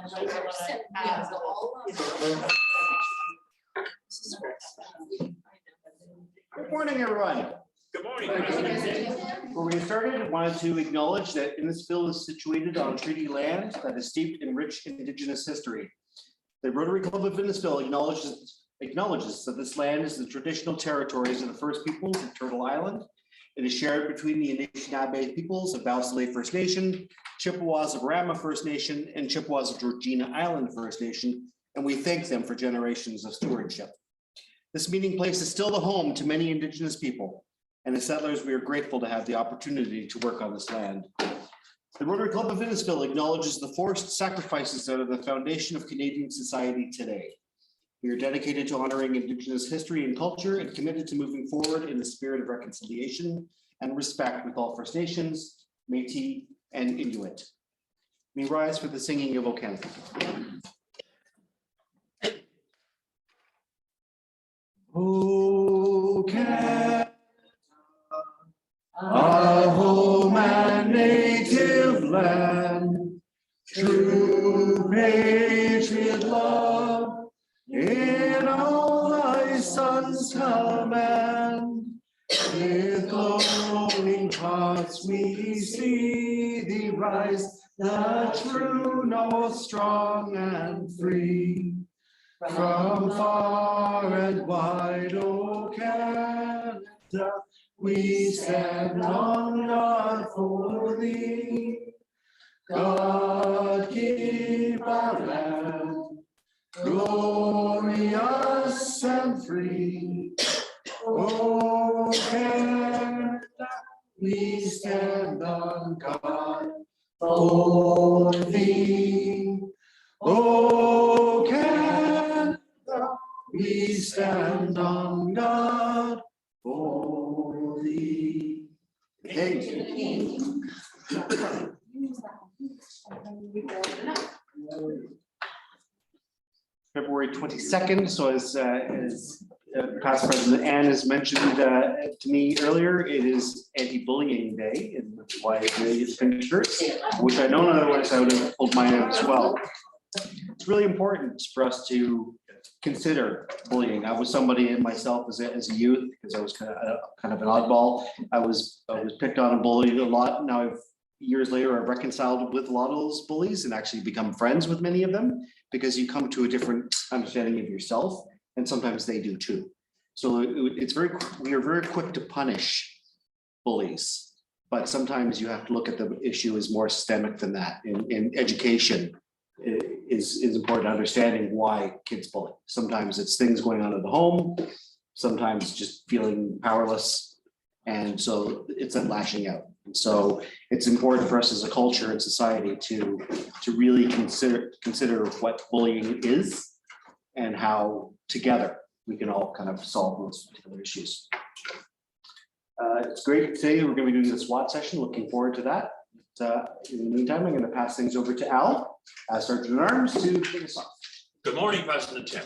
Good morning, everyone. Good morning. Before we get started, I wanted to acknowledge that Innisfil is situated on treaty land that is steeped in rich Indigenous history. The Rotary Club of Innisfil acknowledges that this land is the traditional territories of the First Peoples of Turtle Island. It is shared between the Anishinaabe peoples of Balsalay First Nation, Chippewas of Rama First Nation, and Chippewas of Georgina Island First Nation, and we thank them for generations of stewardship. This meeting place is still the home to many Indigenous people, and as settlers, we are grateful to have the opportunity to work on this land. The Rotary Club of Innisfil acknowledges the forced sacrifices that are the foundation of Canadian society today. We are dedicated to honoring Indigenous history and culture and committed to moving forward in the spirit of reconciliation and respect with all First Nations, Métis, and Inuit. We rise for the singing of O Canada. O Canada, our home and native land, true patriot love, in all thy sons command. With glowing hearts we see thee rise, the true north, strong and free. From far and wide, O Canada, we stand on guard for thee. God keep our land glorious and free. O Canada, we stand on guard for thee. O Canada, we stand on guard for thee. Thank you. February 22nd, so as past President Ann has mentioned to me earlier, it is Anti-Bullying Day, and that's why I made pink shirts, which I know otherwise I would have pulled mine out as well. It's really important for us to consider bullying. I was somebody in myself as a youth, because I was kind of an oddball. I was picked on and bullied a lot. Now years later, I've reconciled with a lot of those bullies and actually become friends with many of them, because you come to a different understanding of yourself, and sometimes they do too. So we are very quick to punish bullies, but sometimes you have to look at the issue as more systemic than that. In education is important, understanding why kids bully. Sometimes it's things going on at the home, sometimes just feeling powerless, and so it's a lashing out. And so it's important for us as a culture and society to really consider what bullying is and how together we can all kind of solve those particular issues. It's great today. We're going to be doing the SWAT session. Looking forward to that. In the meantime, I'm going to pass things over to Al, Sergeant at Arms, to kick us off. Good morning, President Tim.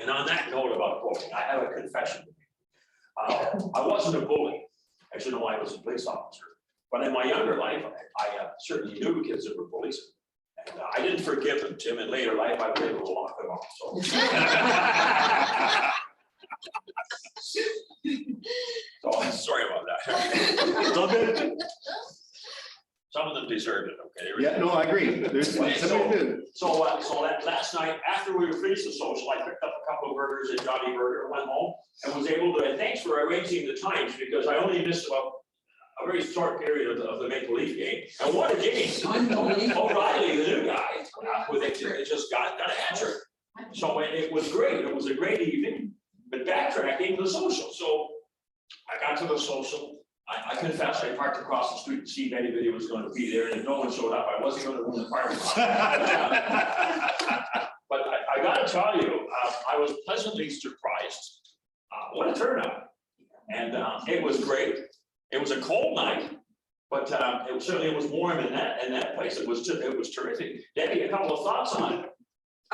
And on that note about bullying, I have a confession. I wasn't a bully. I should know I was a police officer. But in my younger life, I certainly knew kids that were bullies. And I didn't forgive them, Tim. In later life, I was able to lock them up. So I'm sorry about that. It's all good. Some of them deserved it, okay? Yeah, no, I agree. There's So that last night, after we were finished the social, I picked up a couple of burgers at Johnny Burger, went home, and was able to, and thanks for arranging the times, because I only missed about a very short period of the Maple Leaf game. And what a game. O'Reilly, the new guy, it just got a hat trick. So it was great. It was a great evening, but backtracking the social. So I got to the social. I confess I parked across the street to see if anybody was going to be there, and if no one showed up, I wasn't going to ruin the parking lot. But I got to tell you, I was pleasantly surprised. What a turnout. And it was great. It was a cold night, but it was warm in that place. It was terrific. Debbie, a couple of thoughts on it.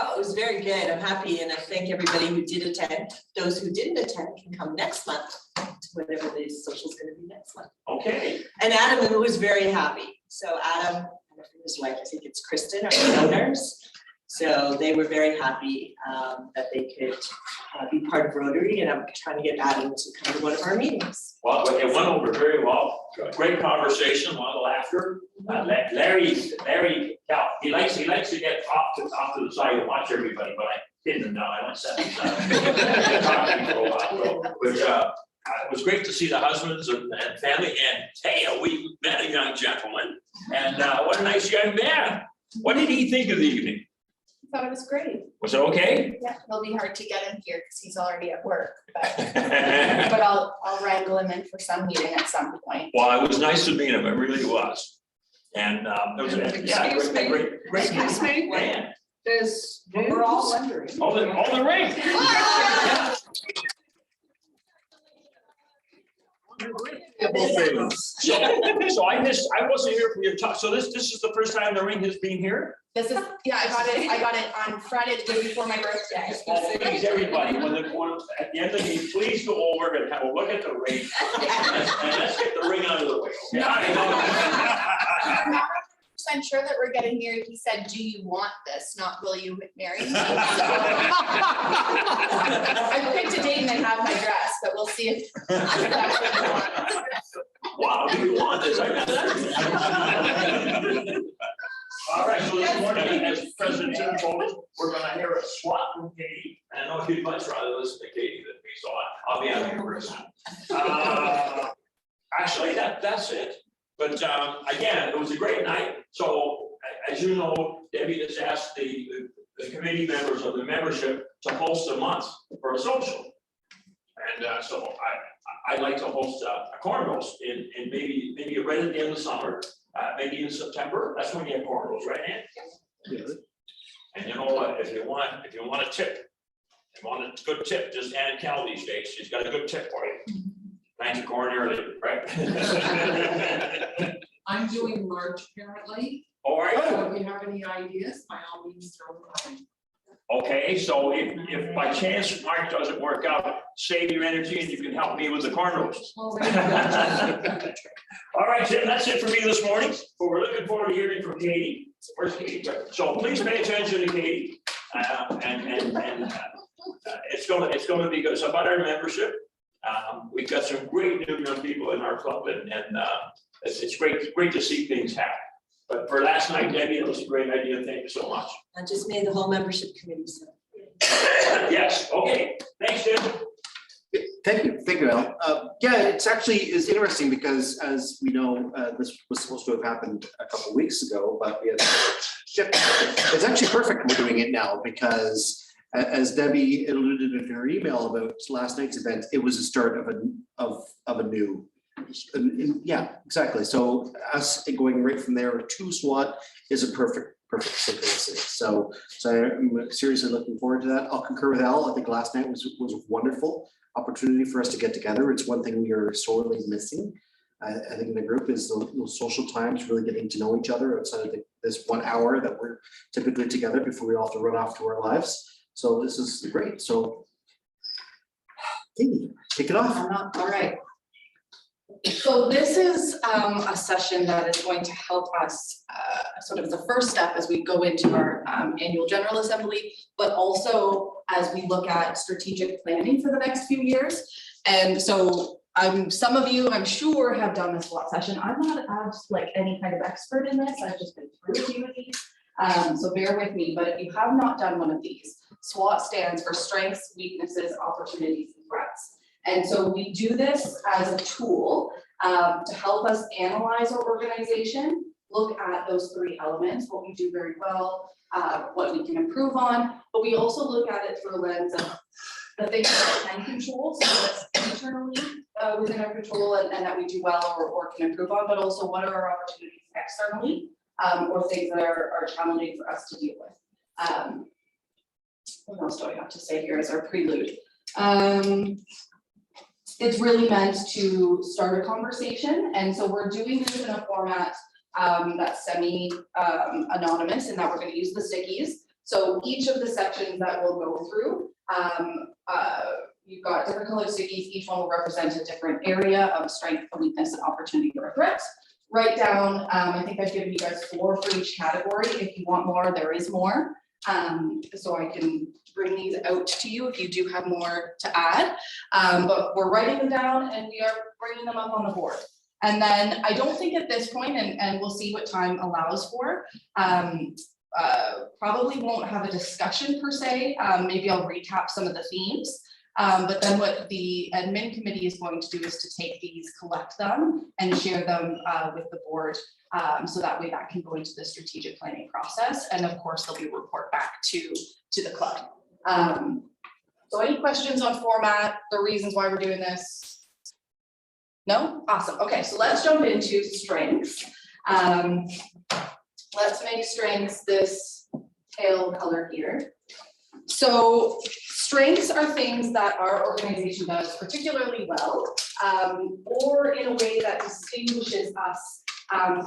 Oh, it was very good. I'm happy, and I thank everybody who did attend. Those who didn't attend can come next month to whatever the social is going to be next month. Okay. And Adam was very happy. So Adam and his wife, I think it's Kristen, are the owners. So they were very happy that they could be part of Rotary, and I'm trying to get Adam to come to one of our meetings. Well, it went over very well. Great conversation, a lot of laughter. Larry, yeah, he likes to get off to the side and watch everybody, but I didn't know. I went sat aside. Talking for a while, but it was great to see the husbands and family. And hey, we met a young gentleman, and what a nice young man. What did he think of the evening? Thought it was great. Was it okay? Yeah, it'll be hard to get him here because he's already at work, but I'll wrangle him in for some meeting at some point. Well, it was nice to meet him. It really was. And it was great. Excuse me? Man. We're all wondering. Oh, the ring. So I wasn't here for your talk. So this is the first time the ring has been here? This is, yeah, I got it on Friday, the day before my birthday. Please, everybody, when at the end of the meeting, please go over and have a look at the ring. And let's get the ring out of the way. Okay? I'm not 100% sure that we're getting married. He said, "Do you want this? Not will you marry me?" I picked a date and I have my dress, but we'll see if that's what you want. Wow, do you want this? I got that. All right, so this morning, as President Tim told us, we're gonna hear a swap from Katie. I know you'd much rather listen to Katie than me, so I'll be out here first. Actually, that's it. But again, it was a great night. So as you know, Debbie has asked the committee members of the membership to host a month for a social. And so I'd like to host a corn roast in maybe right at the end of the summer, maybe in September. That's when you have corn roast, right, Ann? Yes. And you know what? If you want a tip, if you want a good tip, just Ann Cal these days. She's got a good tip for you. Plant your corn early, right? I'm doing March apparently, All right. so if you have any ideas, by all means throw them out. Okay, so if by chance Mark doesn't work out, save your energy and you can help me with the corn roast. Well, there you go. All right, Tim, that's it for me this morning, but we're looking forward to hearing from Katie. Where's Katie? So please pay attention to Katie. It's gonna be good. So about our membership, we've got some great new young people in our club, and it's great to see things happen. But for last night, Debbie, it was a great idea. Thank you so much. I just made the whole membership committee, so. Yes, okay, thanks, Tim. Thank you, Al. Yeah, it's interesting because, as we know, this was supposed to have happened a couple of weeks ago, but we had shift. It's actually perfect we're doing it now because, as Debbie alluded in her email about last night's event, it was the start of a new. Yeah, exactly. So us going right from there to SWAT is a perfect synchronicity. So I'm seriously looking forward to that. I'll concur with Al. I think last night was a wonderful opportunity for us to get together. It's one thing we are sorely missing. I think in the group is those social times, really getting to know each other outside of this 1 hour that we're typically together before we all have to run off to our lives. So this is great. So Katie, kick it off. All right. So this is a session that is going to help us sort of the first step as we go into our annual General Assembly, but also as we look at strategic planning for the next few years. And so some of you, I'm sure, have done this SWOT session. I'm not like any kind of expert in this. I've just been through a few of these. So bear with me, but if you have not done one of these, SWOT stands for strengths, weaknesses, opportunities, and threats. And so we do this as a tool to help us analyze our organization, look at those three elements, what we do very well, what we can improve on, but we also look at it through a lens of the things that we can control, so that's internally within our control and that we do well or can improve on, but also what are our opportunities externally or things that are challenging for us to deal with. What else do I have to say here as our prelude? It's really meant to start a conversation, and so we're doing this in a format that's semi-anonymous in that we're going to use the stickies. So each of the sections that we'll go through, you've got different colored stickies. Each one will represent a different area of strength, a weakness, an opportunity, or a threat. Write down, I think I've given you guys 4 for each category. If you want more, there is more. So I can bring these out to you if you do have more to add. But we're writing them down and we are bringing them up on the board. And then I don't think at this point, and we'll see what time allows for, probably won't have a discussion per se. Maybe I'll recap some of the themes. But then what the admin committee is going to do is to take these, collect them, and share them with the board. So that way that can go into the strategic planning process. And of course, there'll be a report back to the club. So any questions on format, the reasons why we're doing this? No? Awesome. Okay, so let's jump into strengths. Let's make strengths this pale color here. So strengths are things that our organization does particularly well, or in a way that distinguishes us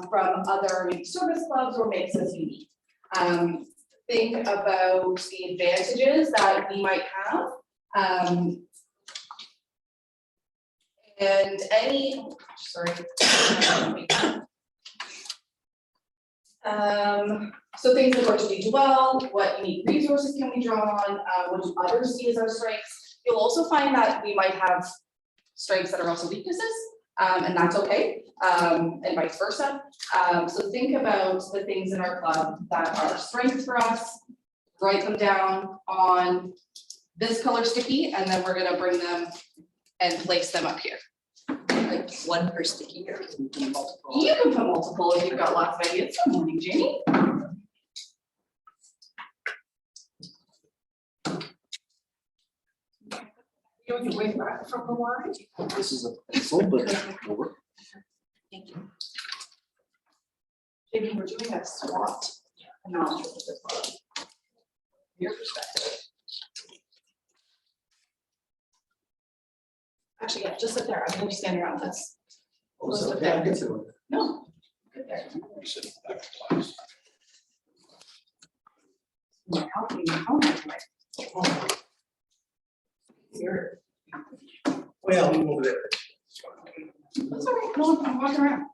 from other maybe service clubs or makes us unique. Think about the advantages that we might have. And any, sorry. So things that work to do well, what unique resources can we draw on, what do others see as our strengths? You'll also find that we might have strengths that are also weaknesses, and that's okay, and vice versa. So think about the things in our club that are strengths for us, write them down on this color sticky, and then we're gonna bring them and place them up here. Like one per sticky or can be multiple? You can put multiple if you've got lots of ideas. Good morning, Jamie. You want to wait from the line? This is a pencil, but it'll work. Thank you. Jamie, we're doing a SWOT analysis as well. Your perspective. Actually, yeah, just sit there. I'm gonna stand around this. Oh, so, yeah, I can sit with it. No. Good there. Yeah, how can you help me? Here. Well, I'm over there. That's all right. No, I'm walking around.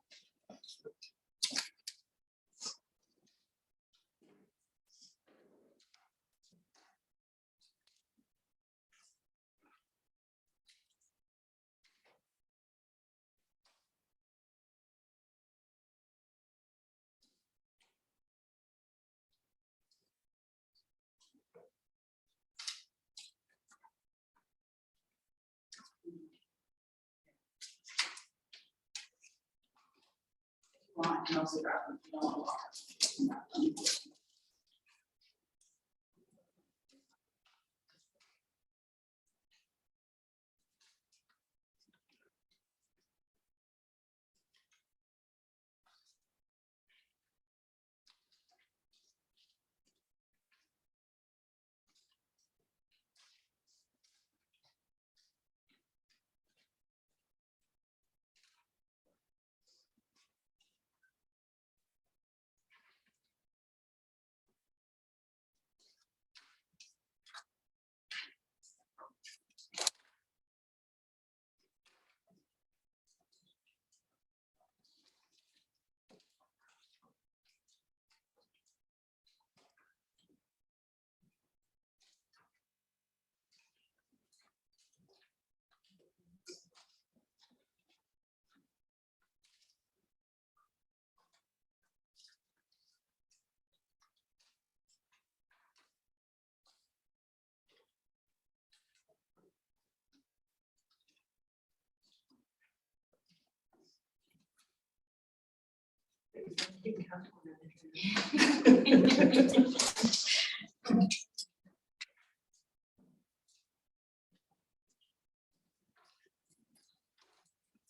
I can also grab them if you don't want to walk.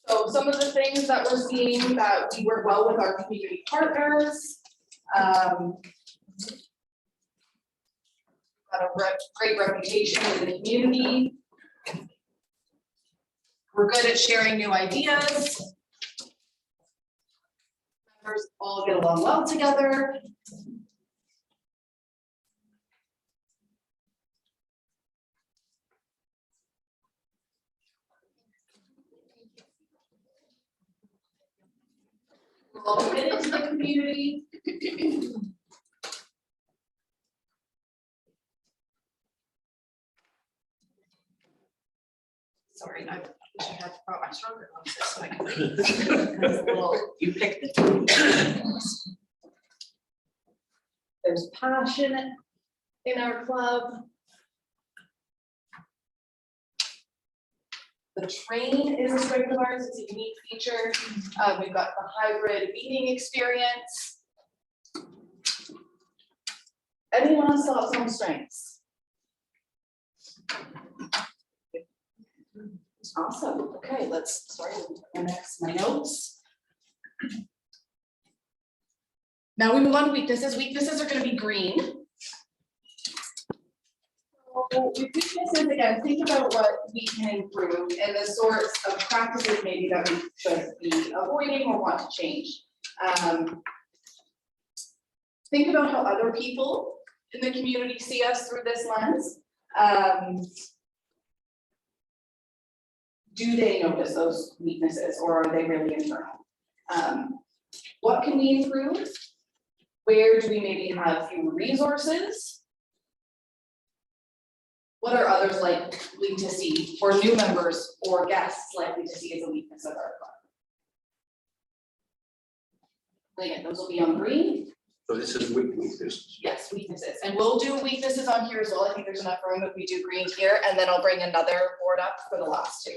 So some of the things that we're seeing that we work well with our community partners. Got a great reputation in the community. We're good at sharing new ideas. Members all get along well together. We're all committed to the community. Sorry, I wish I had brought my stronger glasses so I could read. You picked the. There's passion in our club. The train is a strength of ours, it's a unique feature. We've got the hybrid meeting experience. Anyone else thoughts on strengths? Awesome, okay, sorry, my notes. Now we move on to weaknesses. Weaknesses are gonna be green. So with weaknesses, again, think about what we can improve and the sorts of practices maybe that we should be avoiding or want to change. Think about how other people in the community see us through this lens. Do they notice those weaknesses or are they really internal? What can we improve? Where do we maybe have fewer resources? What are others likely to see, or new members or guests likely to see as a weakness of our club? Again, those will be on green. So this is weaknesses. Yes, weaknesses, and we'll do weaknesses on here as well. I think there's enough room if we do green here, and then I'll bring another board up for the last two.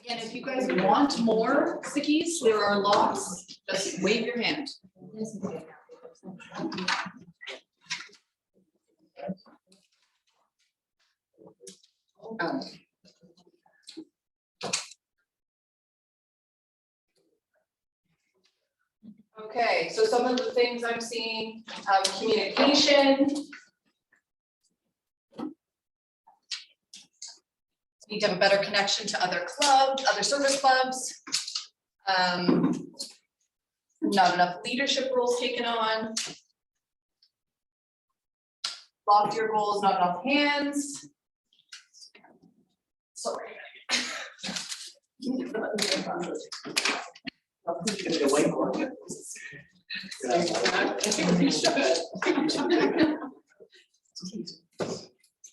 Again, if you guys want more stickies, there are lots. Just wave your hand. Okay, so some of the things I'm seeing, communication. Need to have a better connection to other clubs, other service clubs. Not enough leadership roles taken on. Loftier goals, not enough hands. Sorry.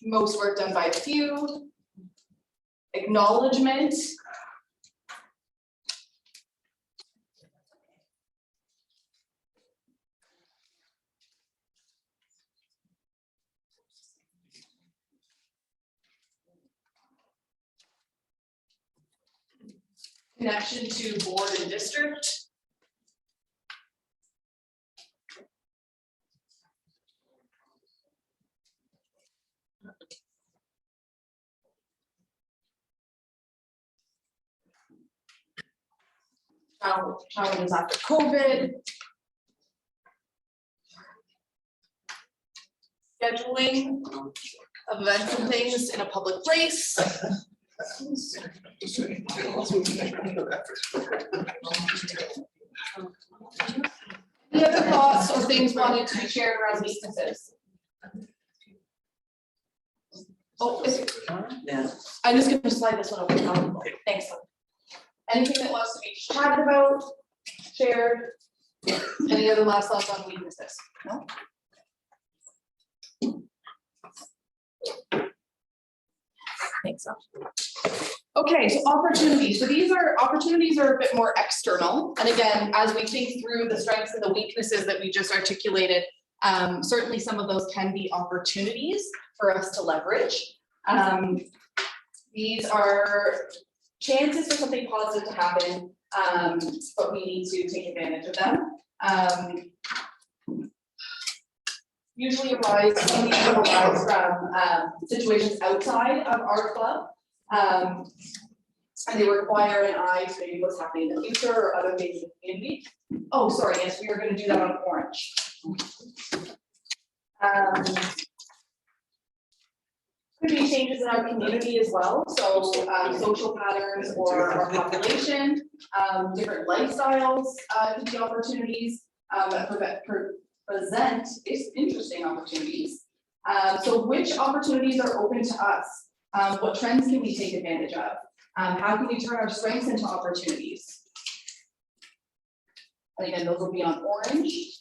Most work done by a few. Acknowledgement. Connection to board and district. Challenges after COVID. Scheduling of events and things in a public place. Any other thoughts other things wanted to be shared around weaknesses? Oh, Yeah. I'm just gonna slide this one over. Thanks. Anything that wants to be chatted about, shared? Any other last thoughts on weaknesses? No? Thanks. Okay, so opportunities. So these are, opportunities are a bit more external. And again, as we think through the strengths and the weaknesses that we just articulated, certainly some of those can be opportunities for us to leverage. These are chances for something positive to happen, but we need to take advantage of them. Usually arise from situations outside of our club. And they require an eye to maybe what's happening in the future or other things in the community. Oh, sorry, yes, we are going to do that on orange. Could be changes in our community as well, so social patterns or our population, different lifestyles could be opportunities that present interesting opportunities. So which opportunities are open to us? What trends can we take advantage of? How can we turn our strengths into opportunities? And again, those will be on orange.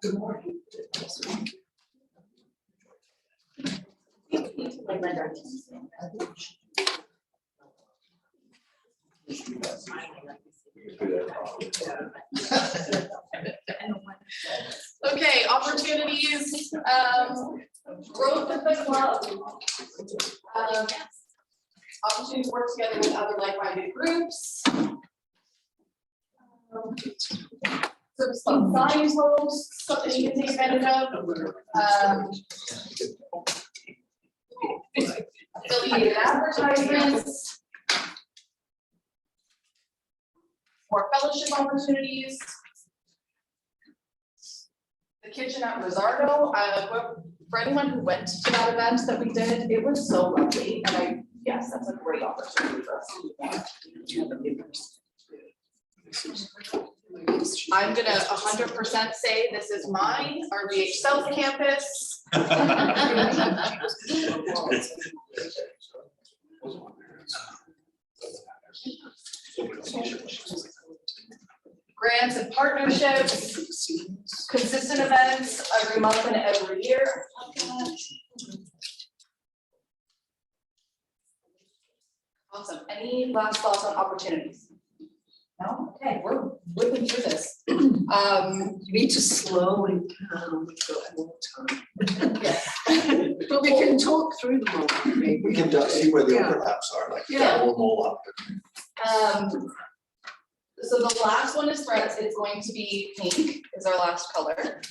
Good morning. Okay, opportunities, growth of the club. Opportunities to work together with other like-minded groups. Service club signposts, something you can take advantage of. Affiliated advertisements. More fellowship opportunities. The kitchen at Rosardo, for anyone who went to that event that we did, it was so lovely, and yes, that's a great opportunity for us to do that. I'm gonna 100% say this is mine, RVH South Campus. Grants and partnerships, consistent events every month and every year. Awesome. Any last thoughts on opportunities? No? Okay, we're whipping through this. You need to slow it down, we've got more time. Yeah. But we can talk through them all, maybe. We can see where the Yeah. overlaps are, like, Yeah. follow them all up. So the last one is threats. It's going to be pink is our last color.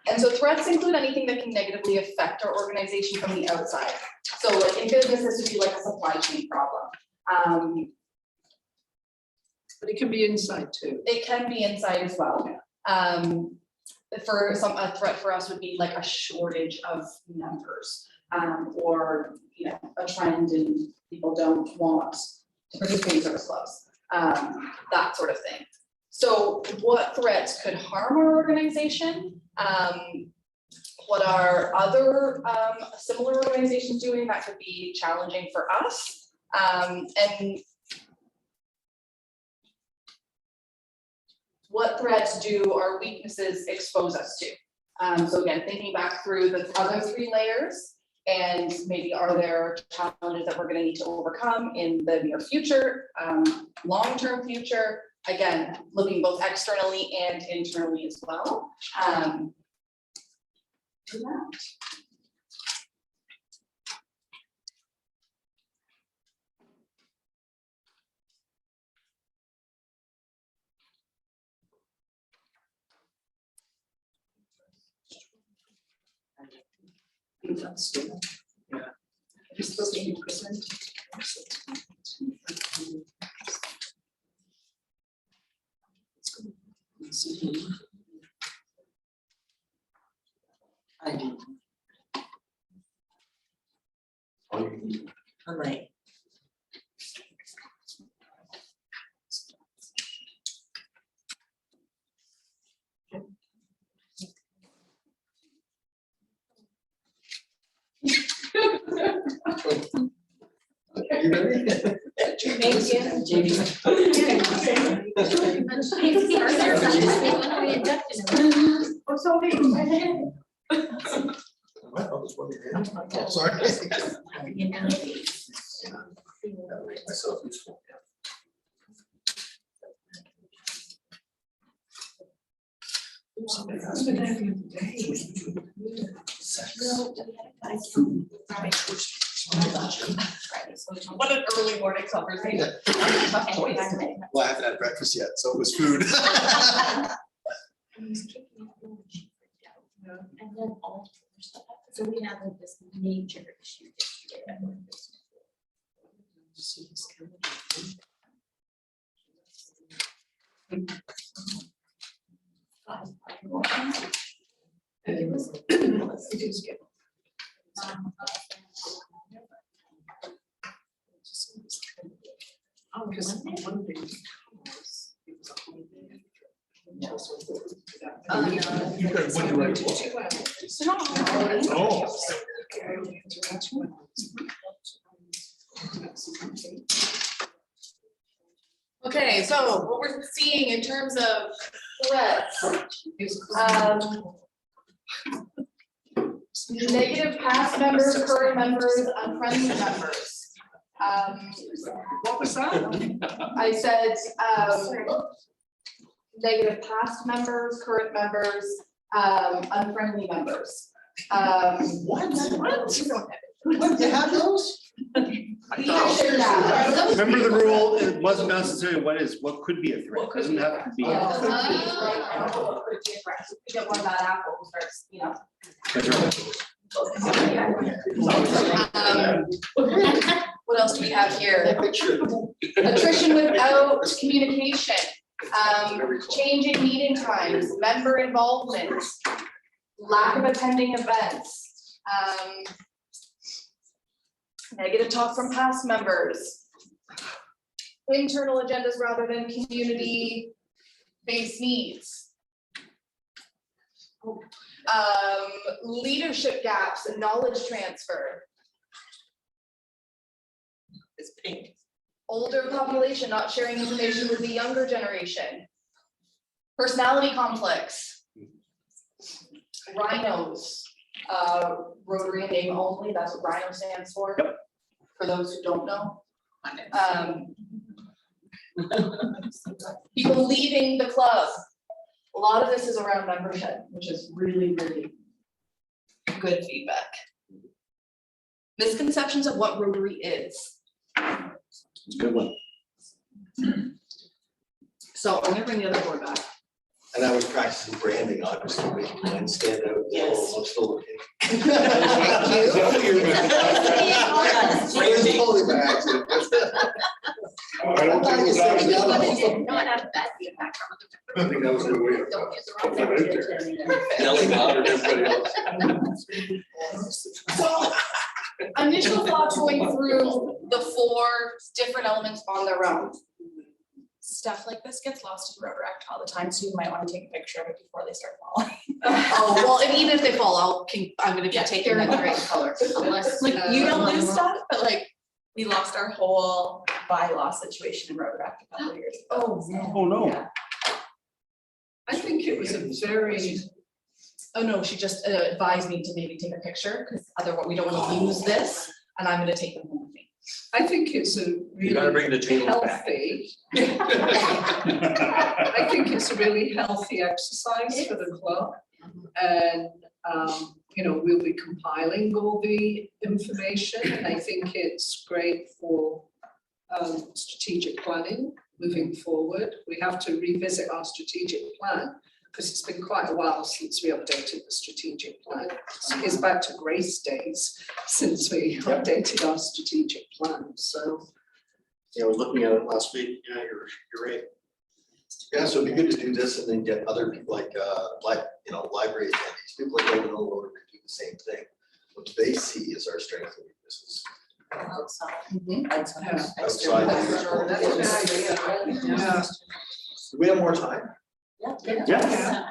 And so threats include anything that can negatively affect our organization from the outside. So like in business, this would be like a supply chain problem. But it can be inside too. It can be inside as well. A threat for us would be like a shortage of members, or, you know, a trend and people don't want to participate in service clubs, that sort of thing. So what threats could harm our organization? What are other similar organizations doing that could be challenging for us? And what threats do our weaknesses expose us to? So again, thinking back through the other three layers, and maybe are there challenges that we're gonna need to overcome in the near future, long-term future? Again, looking both externally and internally as well. Do that. That's good. Yeah. You're supposed to be present. I do. All right. You ready? What? Oh, this one here. Oh, sorry. Myself useful. What an early morning conversation. Tough choice. Well, I haven't had breakfast yet, so it was food. And then all the stuff, so we have like this major issue this year at work. Oh, because one thing was, it was a whole day. You got one right. Oh. Okay, so what we're seeing in terms of threats, negative past members, current members, unfriendly members. What was that? I said, negative past members, current members, unfriendly members. What? What? You have those? We should have. Remember the rule, it wasn't necessarily what could be a threat, What could doesn't be have to be. We get one bad apple, who starts, you know. What else do we have here? Attrition without communication, changing meeting times, member involvement, lack of attending events, negative talk from past members, internal agendas rather than community base needs. Leadership gaps and knowledge transfer. It's pink. Older population not sharing information with the younger generation. Personality conflicts. Rhinos, Rotary in name only, that's what Rhino stands for. Yep. For those who don't know. People leaving the club. A lot of this is around membership, which is really, really good feedback. Misconceptions of what Rotary is. It's a good one. So I'm gonna bring the other board back. And I was practicing branding, obviously, making mine stand out. Yes. I'm still looking. Thank It's totally by accident. I don't think it was actually. No, I have that feedback from I think that was the way. Don't get the Put wrong. that out there. Yelling louder than everybody else. So initial thoughts going through the 4 different elements on their own. Stuff like this gets lost in Rotary all the time, so you might want to take a picture of it before they start falling. Oh, well, and even if they fall, I'm gonna be Yeah, taking they're them. in the right color, unless. Like, you don't lose stuff, but like, we lost our whole bylaw situation in Rotary a couple of years ago. Oh, no. Yeah. I think it was a very, Oh, no, she just advised me to maybe take a picture, because otherwise we don't want to lose this, and I'm gonna take them home with me. I think it's a You gotta really bring the table back. healthy, I think it's a really healthy exercise for the club. And, you know, we'll be compiling all the information, and I think it's great for strategic planning moving forward. We have to revisit our strategic plan, because it's been quite a while since we updated the strategic plan. It's back to Grace days since we updated our strategic plan, so. Yeah, I was looking at it last week. Yeah, you're right. Yeah, so it'd be good to do this and then get other people like library attendees, people that don't know Rotary do the same thing. What they see is our strengths and weaknesses. Outside. Yeah. Do we have more time? Yeah.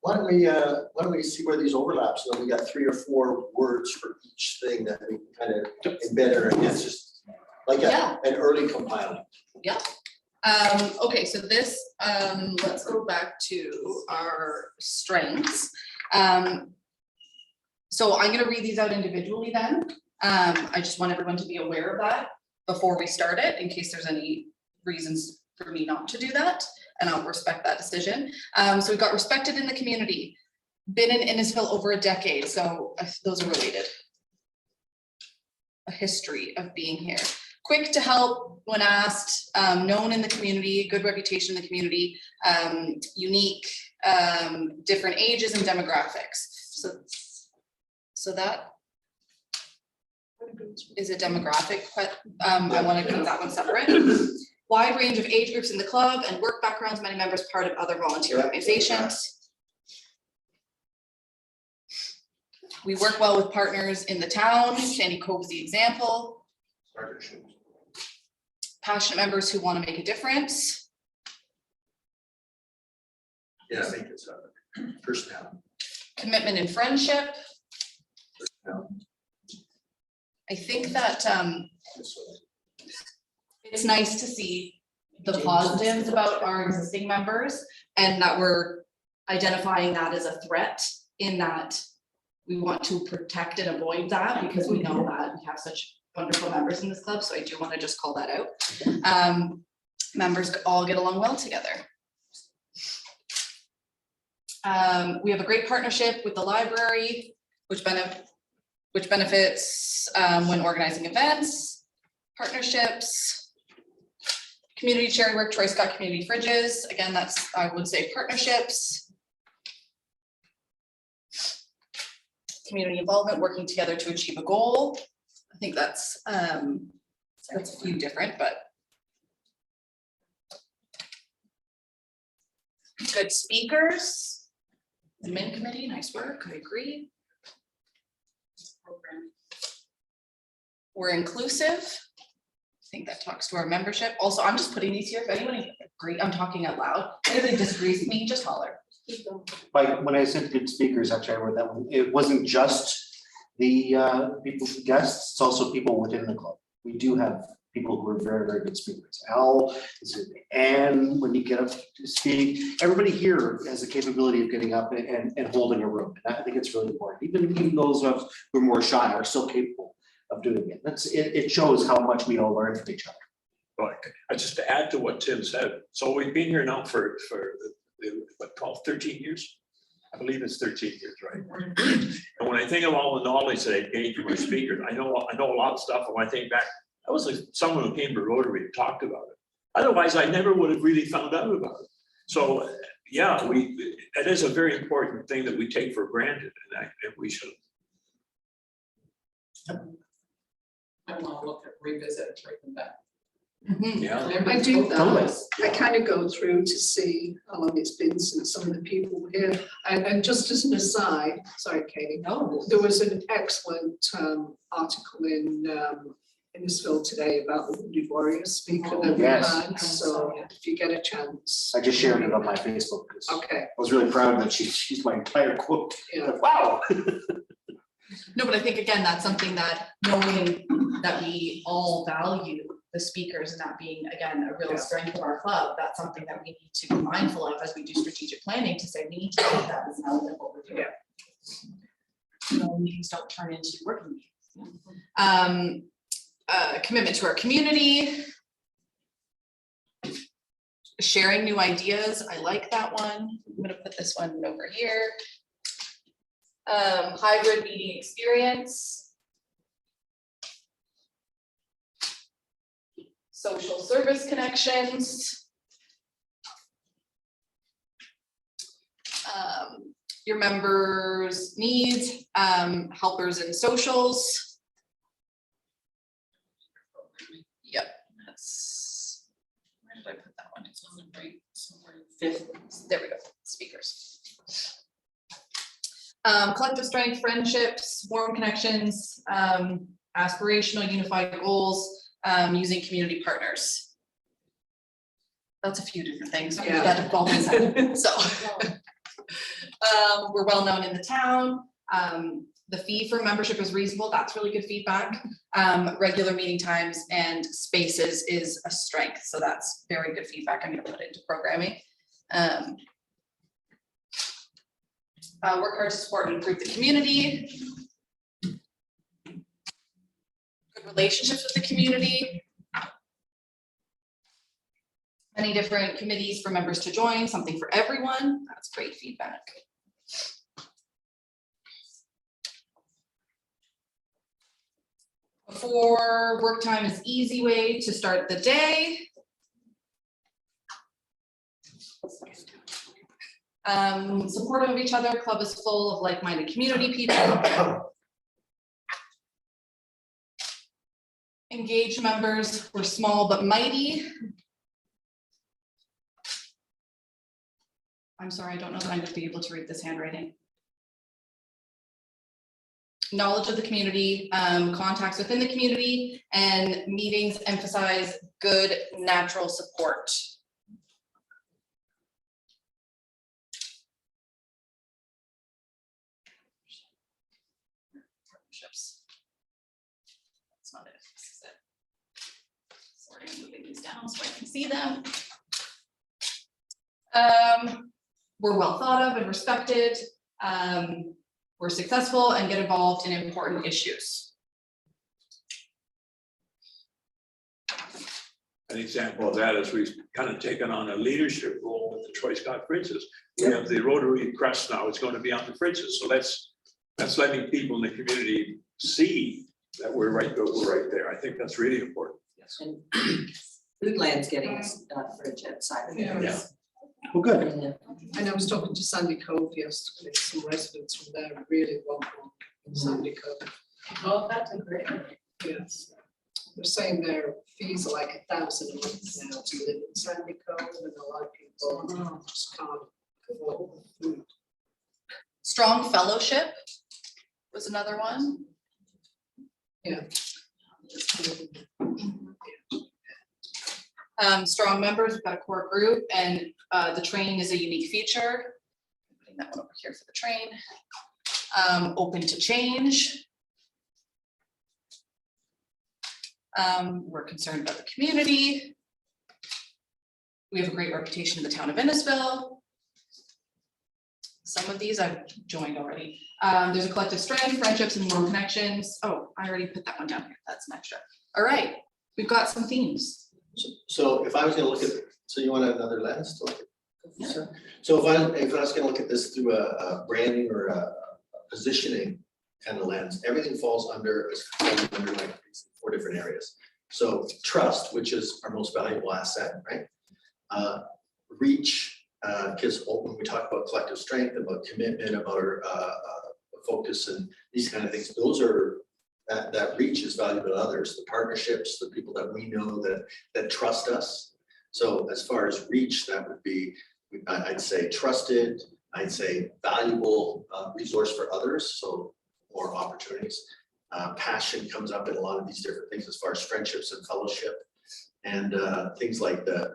Why don't we see where these overlaps, so we got 3 or 4 words for each thing that we kind of embed in, and it's just like an early compiling. Okay, so this, let's go back to our strengths. So I'm gonna read these out individually then. I just want everyone to be aware of that before we start it, in case there's any reasons for me not to do that, and I'll respect that decision. So we've got respected in the community, been in Innisfil over a decade, so those are related. A history of being here. Quick to help when asked, known in the community, good reputation in the community, unique, different ages and demographics. So that is a demographic, but I want to keep that one separate. Wide range of age groups in the club and work backgrounds, many members part of other volunteer organizations. We work well with partners in the town. Sandy Cove's the example. Passionate members who want to make a difference. Yeah, I think it's personality. Commitment and friendship. I think that it's nice to see the positives about our existing members, and that we're identifying that as a threat, in that we want to protect and avoid that, because we know that we have such wonderful members in this club. So I do want to just call that out. Members all get along well together. We have a great partnership with the library, which benefits when organizing events, partnerships, community sharing work, Troy Scott Community Fridges. Again, that's, I would say, partnerships. Community involvement, working together to achieve a goal. I think that's a few different, but good speakers. Admin committee, nice work, I agree. We're inclusive. think that talks to our membership. Also, I'm just putting these here. If anybody agree, I'm talking out loud. If anybody disagrees with me, just holler. Like, when I said good speakers, actually, I wrote that one. It wasn't just the people, guests, it's also people within the club. We do have people who are very, very good speakers. Al, and when you get up to speak, everybody here has the capability of getting up and holding a room. And I think it's really important. Even those of us who are more shy are still capable of doing it. It shows how much we all learn from each other. Like, just to add to what Tim said, so we've been here now for what, 12, 13 years? I believe it's 13 years, right? And when I think of all the knowledge that I've gained from our speakers, I know a lot of stuff. And when I think back, I was like someone who came to Rotary and talked about it. Otherwise, I never would have really found out about it. So yeah, it is a very important thing that we take for granted, and we should. I want to look at revisit, bring them back. Yeah. I do Totally. that. I kind of go through to see how long it's been since some of the people were here. And just as an aside, sorry, Katie, No. there was an excellent article in Innisfil today about the Wounded Warrior speaker that we Yes. had. So if you get a chance. I just shared it on my Facebook. 'Cause Okay, I was really proud that she's my entire quote. yeah. Wow. No, but I think again, that's something that knowing that we all value the speakers and that being, again, a real Yeah. strength of our club, that's something that we need to be mindful of as we do strategic planning, to say we need to keep that as an element of what we're doing. You know, meetings don't turn into working meetings. Commitment to our community. Sharing new ideas, I like that one. I'm gonna put this one over here. Hybrid meeting experience. Social service connections. Your members' needs, helpers and socials. Yep, that's, where did I put that one? It's on the right somewhere. Fifth, there we go, speakers. Collective strength, friendships, warm connections, aspirational unified goals, using community partners. That's a few different things. Yeah. That involves that. So, we're well known in the town. The fee for membership is reasonable. That's really good feedback. Regular meeting times and spaces is a strength. So that's very good feedback. I'm going to put it into programming. Work hard to support and improve the community. Good relationships with the community. Many different committees for members to join, something for everyone. That's great feedback. Before work time is easy way to start the day. Supportive of each other, club is full of like-minded community people. Engaged members, we're small but mighty. I'm sorry, I don't know that I'm going to be able to read this handwriting. Knowledge of the community, contacts within the community, and meetings emphasize good natural support. Partnerships. That's not it. This is it. Sorry, I'm moving these down so I can see them. We're well thought of and respected. We're successful and get involved in important issues. An example of that is we've kind of taken on a leadership role with the Troy Scott Bridges. We have the Rotary crest now, it's going to be on the bridges. So that's letting people in the community see that we're right there. I think that's really important. Yes, and Foodland's getting a fridge outside of there. Yeah. Well, good. And I was talking to Sandy Cove yesterday, some residents from there really want one in Sandy Cove. Oh, that's a great. Yes. They're saying their fees are like $1,000 a month now to live in Sandy Cove, and a lot of people just can't afford the food. Strong fellowship was another one. Yeah. Strong members, we've got a core group, and the train is a unique feature. Putting that one over here for the train. Open to change. We're concerned about the community. We have a great reputation in the town of Innisfil. Some of these I've joined already. There's a collective strength, friendships, and more connections. Oh, I already put that one down here. That's an extra. All right, we've got some themes. So if I was gonna look at, so you want another lens to look at? Yeah. So if I was gonna look at this through a branding or a positioning kind of lens, everything falls under like 4 different areas. So trust, which is our most valuable asset, right? Reach, because when we talk about collective strength, about commitment, about our focus and these kind of things, those are, that reach is valuable to others, the partnerships, the people that we know that trust us. So as far as reach, that would be, I'd say trusted, I'd say valuable resource for others, so more opportunities. Passion comes up in a lot of these different things as far as friendships and fellowship, and things like the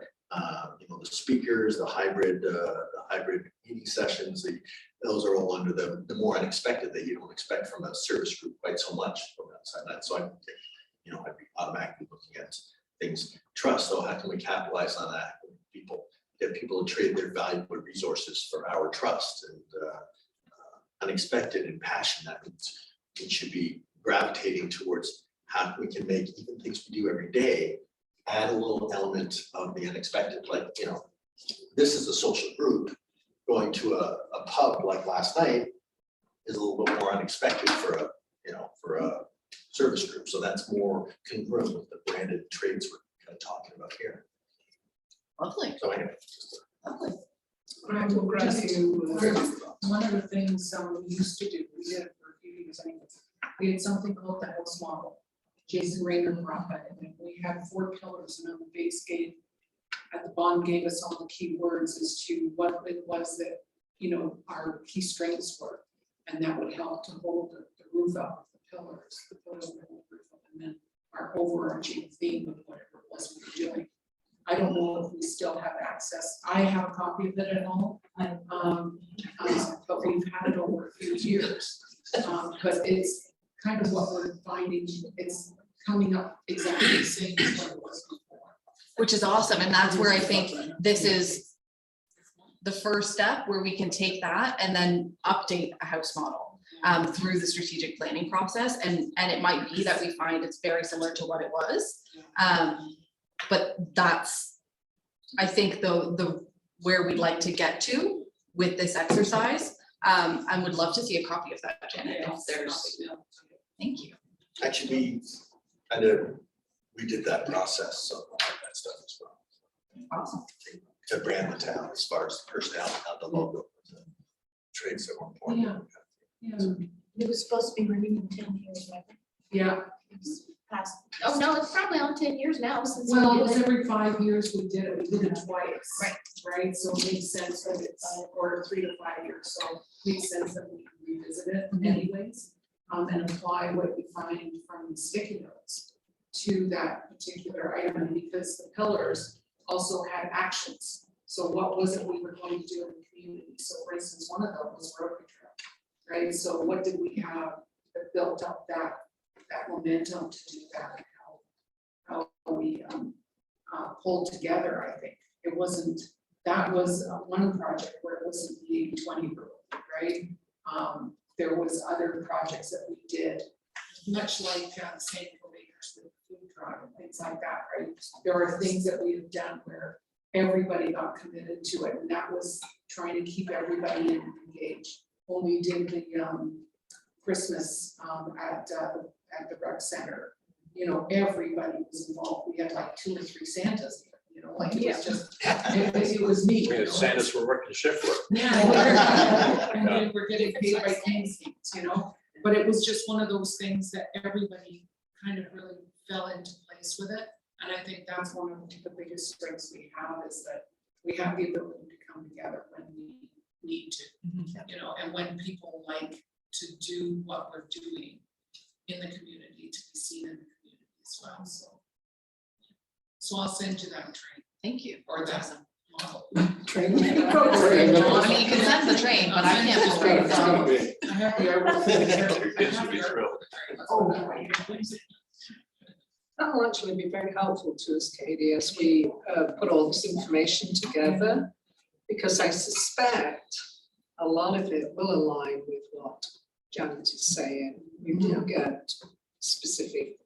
the speakers, the hybrid meeting sessions. Those are all under the more unexpected that you don't expect from a service group quite so much from outside that. So I'd be automatically looking at things. Trust, though, how can we capitalize on that? Get people to trade their valuable resources for our trust, and unexpected and passion. That means we should be gravitating towards how we can make even things we do every day add a little element of the unexpected. Like, this is a social group. Going to a pub like last night is a little bit more unexpected for a service group. So that's more congruent with the branded trades we're kind of talking about here. Lovely. So anyway. Lovely. I will grab you, one of the things we used to do, we did it for a few years, I think, we had something called the house model. Jason Rayner brought that in, and we had 4 pillars, and on the base gave, at the bottom gave us all the key words as to what it was that, our key strengths were. And that would help to hold the roof up, the pillars would hold the roof up, and then our overarching theme of whatever it was we were doing. I don't know if we still have access. I have a copy of it at home, but we've had it over a few years. But it's kind of what we're finding, it's coming up exactly the same as what it was before. Which is awesome, and that's where I think this is the first step, where we can take that and then update a house model through the strategic planning process, and it might be that we find it's very similar to what it was, but that's, I think, the where we'd like to get to with this exercise. I would love to see a copy of that, Janet, if there's. Thank you. Actually, we did that process, so all that stuff as well. Awesome. To brand the town as far as the personnel, not the logo, the trades that were important. Yeah. It was supposed to be renewed in 10 years, right? Yeah, It's past, oh no, it's probably on 10 years now since. we well, it did was it. every 5 years we did it twice. Right. Right, so it makes sense that it's, or 3 to 5 years, so it makes sense that we can revisit it anyways. And apply what we find from the sticky notes to that particular item, because the pillars also had actions. So what was it we were going to do in the community? So for instance, one of them was Rotary, right? So what did we have that built up that momentum to do that? How we pulled together, I think. It wasn't, that was one project where it wasn't the 80-20 rule, right? There was other projects that we did, much like St. Acres with food drive and things like that, right? There are things that we have done where everybody got committed to it, and that was trying to keep everybody engaged. When we did the Christmas at the rec center, everybody was involved. We had like 2 or 3 Santas, like it was just, it was neat. We had Santas were working shift work. Yeah. And then we're getting paid by things, but it was just one of those things that everybody kind of really fell into place with it. And I think that's one of the biggest strengths we have, is that we have the ability to come together when we need to, and when people like to do what we're doing in the community, to be seen in the community as well. So I'll send you that train Thank you. or that model. Train. I mean, you can send the train, but I can't. It's afford it, so- gonna be- I have the artwork. Your kids would be thrilled. That'll actually be very helpful to us, Katie, as we put all this information together, because I suspect a lot of it will align with what Janet is saying. We will get specific,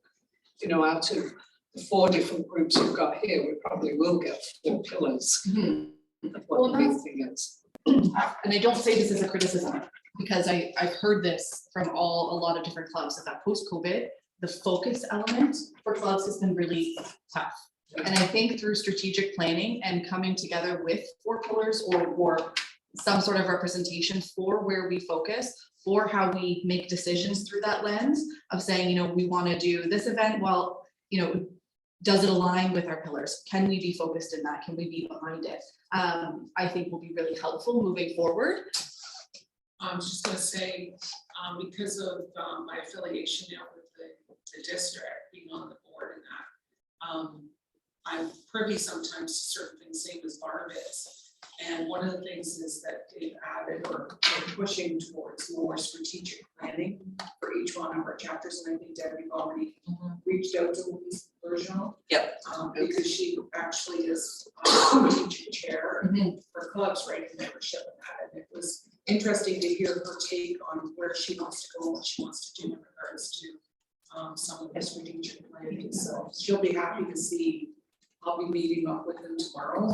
out of the 4 different groups we've got here, we probably will get 4 pillars of what the big thing is. And I don't say this as a criticism, because I've heard this from a lot of different clubs, that post-COVID, the focus element for clubs has been really tough. And I think through strategic planning and coming together with 4 pillars or some sort of representation for where we focus, for how we make decisions through that lens of saying, we want to do this event, well, does it align with our pillars? Can we be focused in that? Can we be behind it? I think will be really helpful moving forward. I was just gonna say, because of my affiliation now with the district, being on the board and that, I'm privy sometimes to certain things, same as Barb is. And one of the things is that they've added or they're pushing towards more strategic planning for each one of our chapters. And I think Debbie already reached out to Louise Bergeron. Yep. Because she actually is strategic chair for clubs, right, in membership and that. And it was interesting to hear her take on where she wants to go and what she wants to do in regards to some of the strategic planning. So she'll be happy to see. I'll be meeting up with them tomorrow.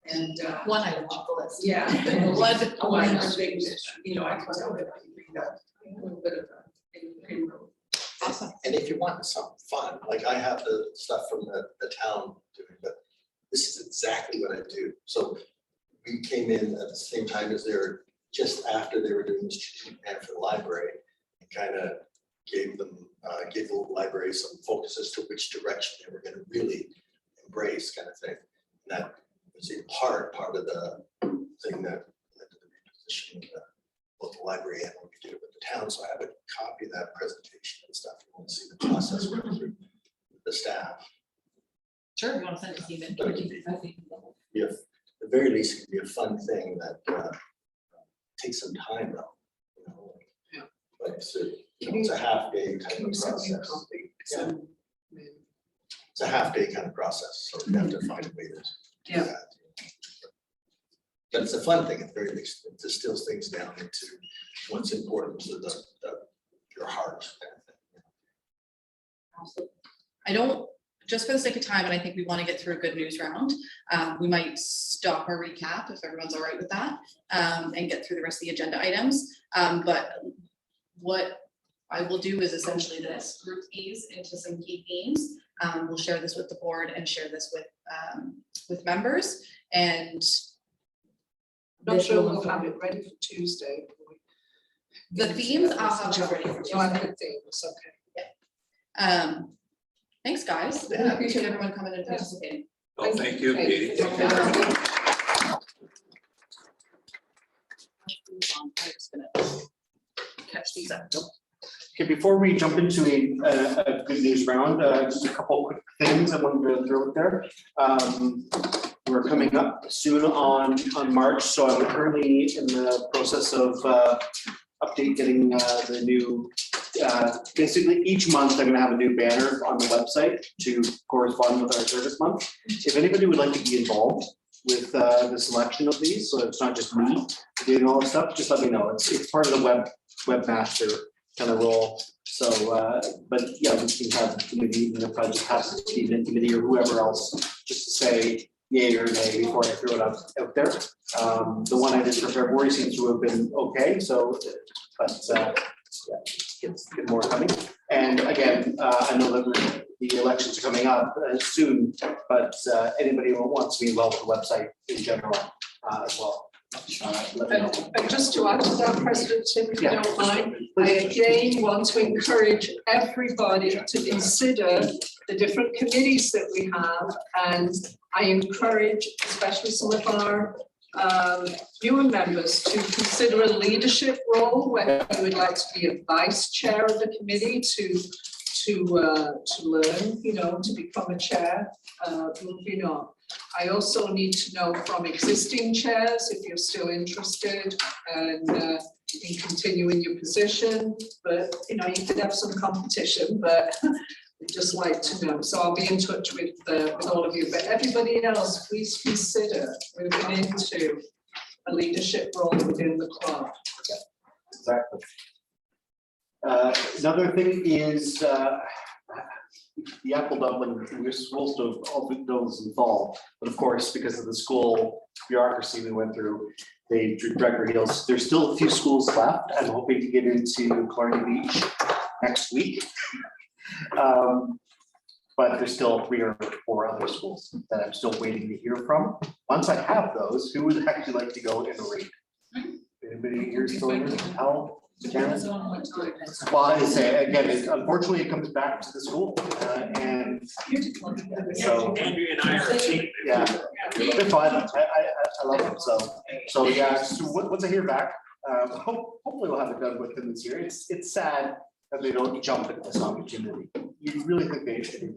And One item off the list. yeah, One of the things, I can tell that I bring that a little bit of a inroad. Awesome. And if you want something fun, like I have the stuff from the town doing, but this is exactly what I do. So we came in at the same time as just after they were doing the strategic plan for the library, and kind of gave the library some focus as to which direction they were going to really embrace, kind of thing. And that was in part of the thing that led to the repositioning of both the library and what we did with the town. So I have a copy of that presentation and stuff. You want to see the process working through the staff. Sure, you want to send it to Stephen? But it could be at the very least, it could be a fun thing that takes some time though. Yeah. But it's a half day type of process. Yeah. It's a half day kind of process, so you have to find a way to do that. But it's a fun thing at the very least. It distills things down into what's important to your heart. I don't, just for the sake of time, and I think we want to get through a good news round, we might stop our recap if everyone's all right with that, and get through the rest of the agenda items. But what I will do is essentially this, group these into some key themes. We'll share this with the board and share this with members, and Not sure we'll have it ready for Tuesday. the themes I'll have them ready for Oh, I Tuesday. think themes, okay. Thanks, guys. I Yeah. appreciate everyone coming and participating. Oh, thank you, Katie. Thank you. I'm just gonna catch these up. Okay, before we jump into a good news round, just a couple quick things I wanted to throw out there. We're coming up soon on March, so I'm currently in the process of getting the new, basically each month I'm gonna have a new banner on the website to correspond with our service month. If anybody would like to be involved with the selection of these, so it's not just me doing all this stuff, just let me know. It's part of the webmaster kind of role. So, but yeah, we can have maybe even if I just have Stephen committee or whoever else, just to say yay or nay before I throw it out there. The one I did for February seems to have been okay, so, but yeah, get more coming. And again, I know that the elections are coming up soon, but anybody who wants to be involved with the website in general as well. Let me know. And just to add to that, President Tim, if you Yeah. don't mind, I again want to encourage everybody to consider the different committees that we have. And I encourage, especially some of our newer members, to consider a leadership role, whether you would like to be a vice chair of the committee, to to learn, you know, to become a chair, moving on. I also need to know from existing chairs if you're still interested and in continuing your position, but you know, you could have some competition, but we'd just like to know. So I'll be in touch with all of you, but everybody else, please consider moving into a leadership role within the club. Exactly. Another thing is the apple dumpling, we're supposed to have opened those in fall, but of course, because of the school bureaucracy we went through, they dragged their heels. There's still a few schools left. I'm hoping to get into Clardy Beach next week. But there's still 3 or 4 other schools that I'm still waiting to hear from. Once I have those, who would actually like to go in a raid? Anybody here still in? Al? Janet? Well, I say again, unfortunately, it comes back to the school, and so Andrea and I are a team. yeah, they're fun. I love them. So yeah. So once I hear back, hopefully we'll have it done within this year. It's sad that they don't jump at this opportunity. You really think they should,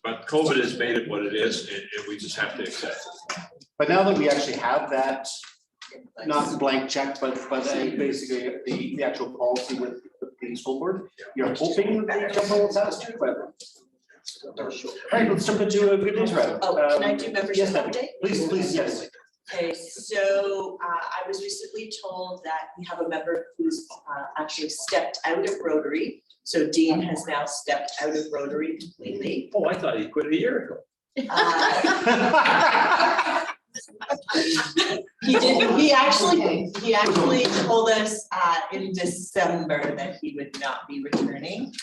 But COVID has made it what it is, and we just have to accept it. But now that we actually have that, not the blank check, but basically the actual policy with the school board, you're hoping that they jump on what's asked, but. All right, let's jump into a good news round. Oh, can I do membership yes, ma'am. update? Please, yes. Okay, so I was recently told that we have a member who's actually stepped out of Rotary. So Dean has now stepped out of Rotary completely. Oh, I thought he quit a year ago. He did, he actually told us in December that he would not be returning.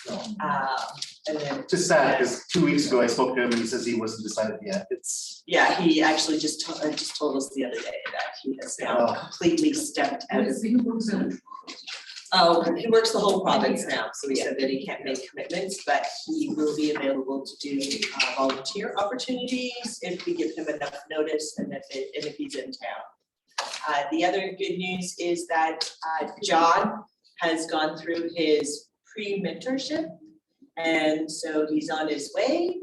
And then. Just sad, because 2 weeks ago I spoke to him and he says he wasn't decided yet. It's. Yeah, he actually just told us the other day that he has now completely stepped out of. Oh, he works the whole province now, so he said that he can't make commitments, but he will be available to do volunteer opportunities if we give him enough notice and if he's in town. The other good news is that John has gone through his pre-mentorship, and so he's on his way.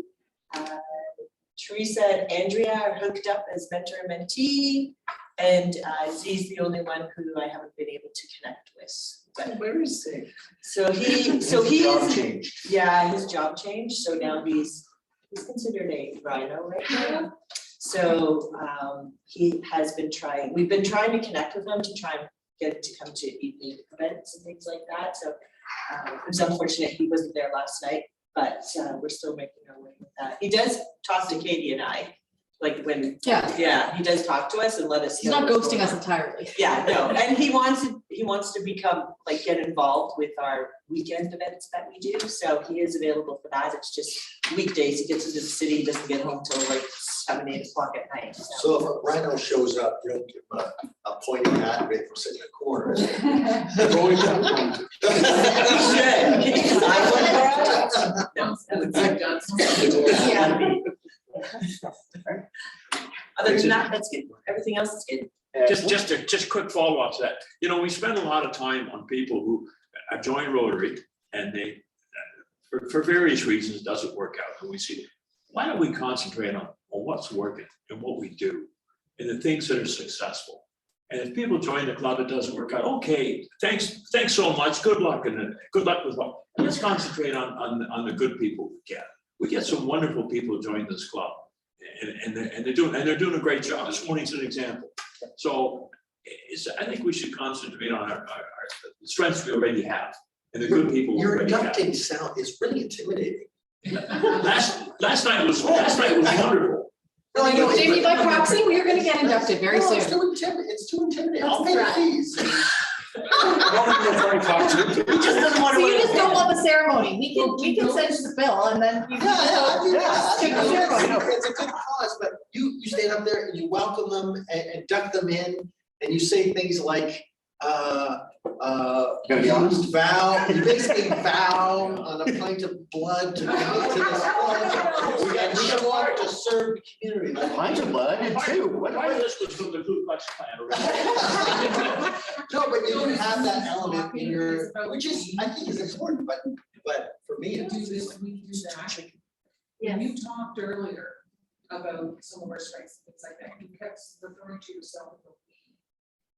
Teresa and Andrea are hooked up as mentor and mentee, and Z's the only one who I haven't been able to connect with. But Where is he? so he Job is, changed. yeah, his job changed, so now he's considered a rhino right now. So he has been trying, we've been trying to connect with him to try and get him to come to evening events and things like that. So it was unfortunate he wasn't there last night, but we're still making our way with that. He does talk to Katie and I, like when, yeah, he does talk to us and let us He's know not what's ghosting going us on. entirely. Yeah, no, and he wants to become, like, get involved with our weekend events that we do, so he is available for that. It's just weekdays, he gets into the city, he doesn't get home till like 7, 8 o'clock at night, so. So if a rhino shows up, you don't give him a pointing hat, wait for sitting in a corner. Going down. Other than that, that's good. Everything else is good. Just quick follow-up to that. You know, we spend a lot of time on people who have joined Rotary and they, for various reasons, doesn't work out. And we see, why don't we concentrate on what's working and what we do and the things that are successful? And if people join the club, it doesn't work out. Okay, thanks so much. Good luck and good luck with what. Let's concentrate on the good people we get. We get some wonderful people join this club, and they're doing a great job. This morning's an example. So I think we should concentrate on our strengths we already have and the good people we Your already have. inducting sound is really intimidating. Last night was wonderful. No, I know. Jamie, by proxy, we are gonna get inducted very No, it's soon. too intimidating. I'll pay the fees. He just doesn't want So you to. just don't want the ceremony. We can send you the bill and then you just take the ceremony. It's a good cause, but you stand up there and you welcome them and induct them in, and you say things like, Gotta be honest. vow, you basically vow on a pint of blood to this club. And we go on to serve the community. Pint of blood and two. My list was from the Ku Klux Klan already. No, but you don't have that element in your, which is, I think is important, but for me, we it's do this, we do that. When you talked earlier about some of our strengths, things like that, you kept referring to yourself.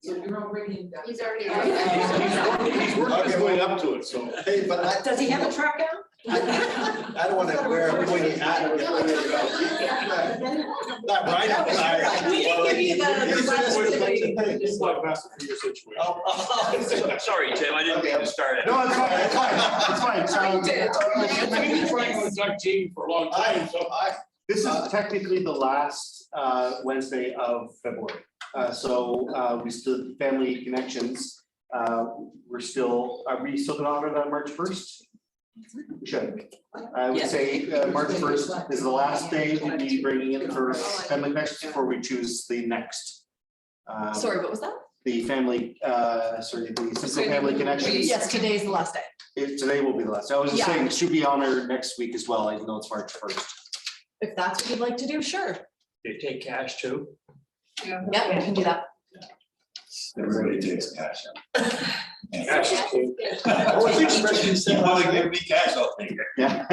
So you're already in that. He's already. He's working his way up to it, so. hey, but I, Does he have a truck out? I don't wanna wear a pointy hat. Not right outside. We can give you the flexibility. It's like best for your situation. Oh. Sorry, Tim, I didn't mean to start it. No, it's fine, it's fine, it's fine. We did. I've been trying to contact Gene for a long time, so. This is technically the last Wednesday of February. So we still, family connections, are we still gonna honor that March 1st? We should. I would Yes. say March 1st is the last day we'd be bringing in for family connections before we choose the next. Sorry, what was that? The family, the simple family connections. Yes, today's the last day. Today will be the last. I was just Yeah. saying, it should be honored next week as well, even though it's March 1st. If that's what you'd like to do, sure. They take cash too? Yeah, we can do that. Everybody takes cash. Cash is king. I was expecting to say. You wanna give me cash, I'll take it. Yeah.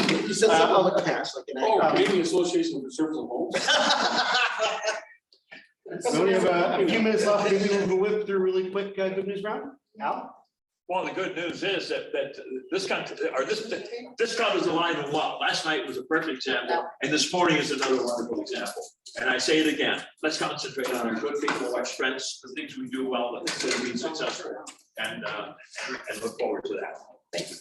You said something about cash, like an. Oh, maybe Association for Service of Homes. So we have a few minutes left, maybe we'll whip through really quick, good news round. Al? Well, the good news is that this country, or this covers the line of well. Last night was a perfect example, and this morning is another wonderful example. And I say it again, let's concentrate on our good people, our strengths, the things we do well, the things that are being successful, and look forward to that. Thank you.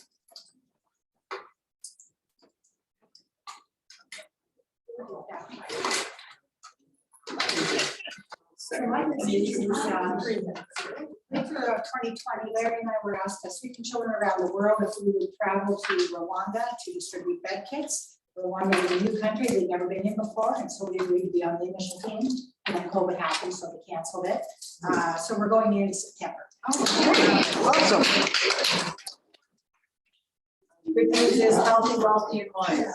So my disease is, winter of 2020, Larry and I were asked by speaking children around the world if we would travel to Rwanda to distribute bed kits. Rwanda is a new country they've never been in before, and so we agreed to be on the initial team. And then COVID happened, so they canceled it. So we're going in September. Awesome. Good news is healthy, wealthy, and wise.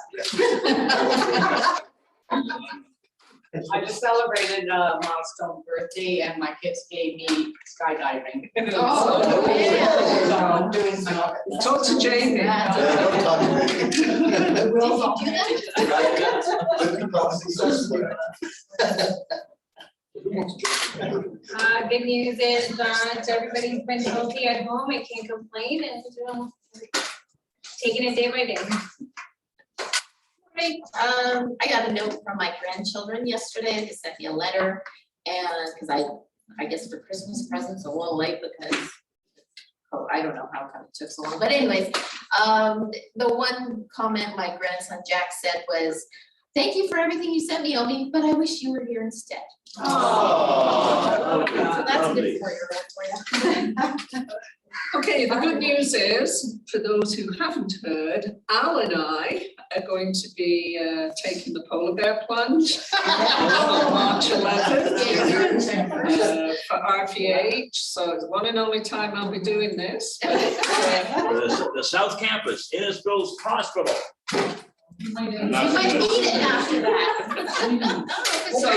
I just celebrated a milestone birthday and my kids gave me skydiving. Oh, yeah. So I'm doing some. Talk to Jamie. Yeah, don't talk to me. Did you do that? But you probably successful. Good news is that everybody's been healthy at home, I can't complain, and taking it day by day. Right, I got a note from my grandchildren yesterday, they sent me a letter, and, because I guess for Christmas presents a little late because, oh, I don't know how come it took so long, but anyways, the one comment my grandson Jack said was, "Thank you for everything you sent me, Omi, but I wish you were here instead." Oh. So that's a good 4-year-old for you. Okay, the good news is, for those who haven't heard, Al and I are going to be taking the polar bear plunge on March 11th for RPH. So it's one and only time I'll be doing this. The South Campus, Innisfil's hospital. You might need it after that. So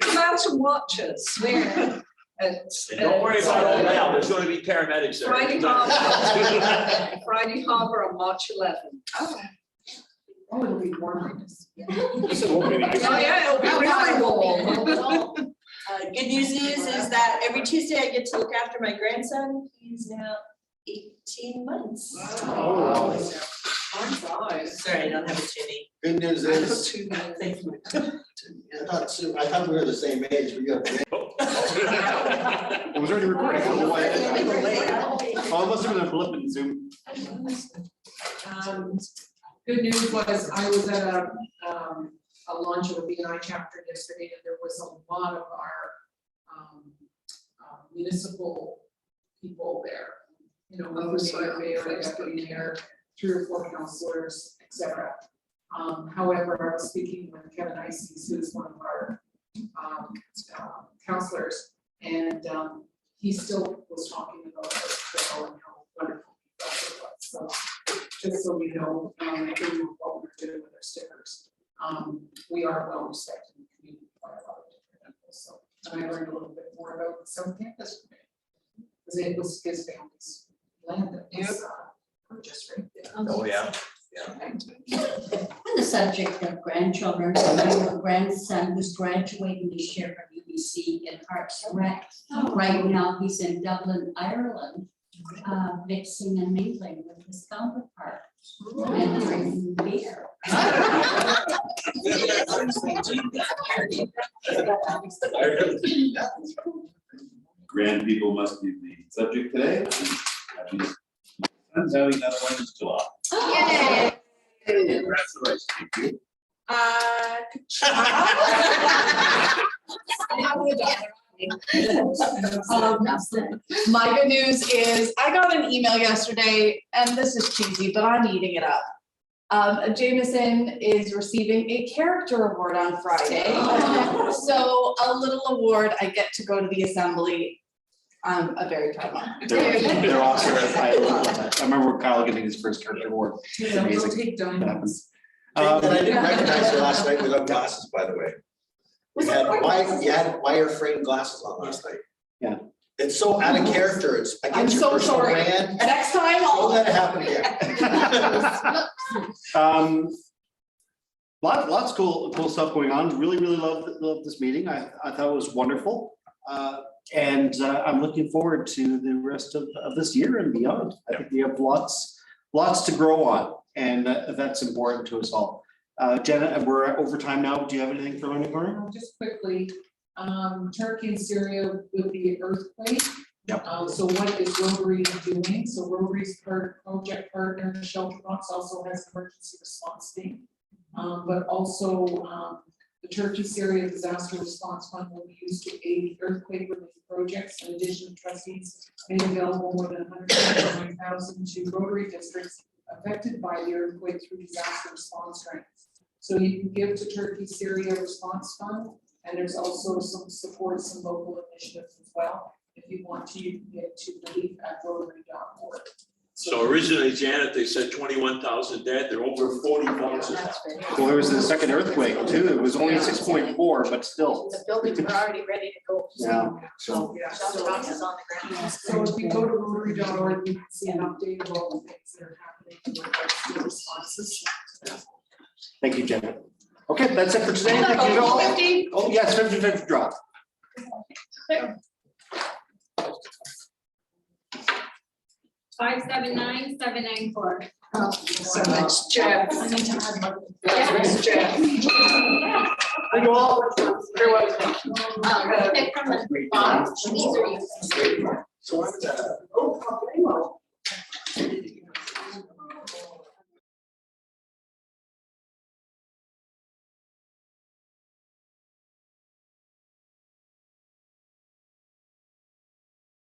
come out and watch us. Where? And don't worry about all that, there's gonna be paramedics there. Friday Harbor, Friday Harbor on March 11th. Oh, it'll be warm. Oh, yeah, it'll be really warm. Good news is that every Tuesday I get to look after my grandson. He's now 18 months. Wow. Time flies. Sorry, I don't have a chinny. Good news I have is, 2 minutes. I thought we were the same age, but you have. It was already recording. I don't know why. Oh, it must have been a blip in Zoom. Good news was I was at a launch of a BNI chapter yesterday, and there was a lot of our municipal people there. You know, mayor, deputy mayor, 3 or 4 councilors, et cetera. However, I was speaking with Kevin Ices, who's one of our counselors, and he still was talking about this trail and how wonderful it was. So just so we know, what we're doing with our stickers, we are well respected in the community by a lot of different people. So and I learned a little bit more about the South Campus because it was his family's land that was were just right there. Oh, yeah. On the subject of grandchildren, so I have a grandson who's graduating this year from UBC in Parks and Rec. Right now, he's in Dublin, Ireland, mixing and mingling with his counterpart and drinking beer. Grand people must be the subject today. I'm having another one in July. Yay. Congratulations. Thank you. My good news is I got an email yesterday, and this is cheesy, but I'm eating it up. Jameson is receiving a character award on Friday. So a little award, I get to go to the assembly. I'm a very proud mom. They're awesome. I remember Kyle getting his first character award. It's amazing. Take diamonds. And I didn't recognize you last night without glasses, by the way. You had wire frame glasses on last night. Yeah. It's so out of character, it's I'm against your so personal sorry. brand. Next time Don't I'll. let it happen again. Lots of cool stuff going on. Really loved this meeting. I thought it was wonderful. And I'm looking forward to the rest of this year and beyond. I think we have lots to grow on, and that's important to us all. Jenna, we're at overtime now. Do you have anything for Learning Corner? Just quickly, Turkey and Syria with the earthquake. Yep. So what is Rotary doing? So Rotary's project partner, Shelter Box, also has an emergency response team. But also, the Turkey Syria Disaster Response Fund will be used to aid earthquake relief projects. In addition, trustees made available more than $129,000 to Rotary districts affected by the earthquake through disaster response grants. So you can give to Turkey Syria Response Fund, and there's also some support, some local initiatives as well. If you want to, you can get to relief@rotary.org. So originally, Janet, they said 21,000 dead, they're over 40,000 now. Well, there was the second earthquake too. It was only 6.4, but still. The buildings were already ready to go. Yeah. So, yeah, Shelter so, boxes on the ground. so if you go to rotary.org, you can see an update of all the things that are happening in regards to the responses. Thank you, Jenna. Okay, that's it for today. Thank you all. Oh, yes, 50/50 drop. 579-794. So much, Jeff. Thanks, Jeff. Thank you all. Very well. Pick from the box, these are you. So I'm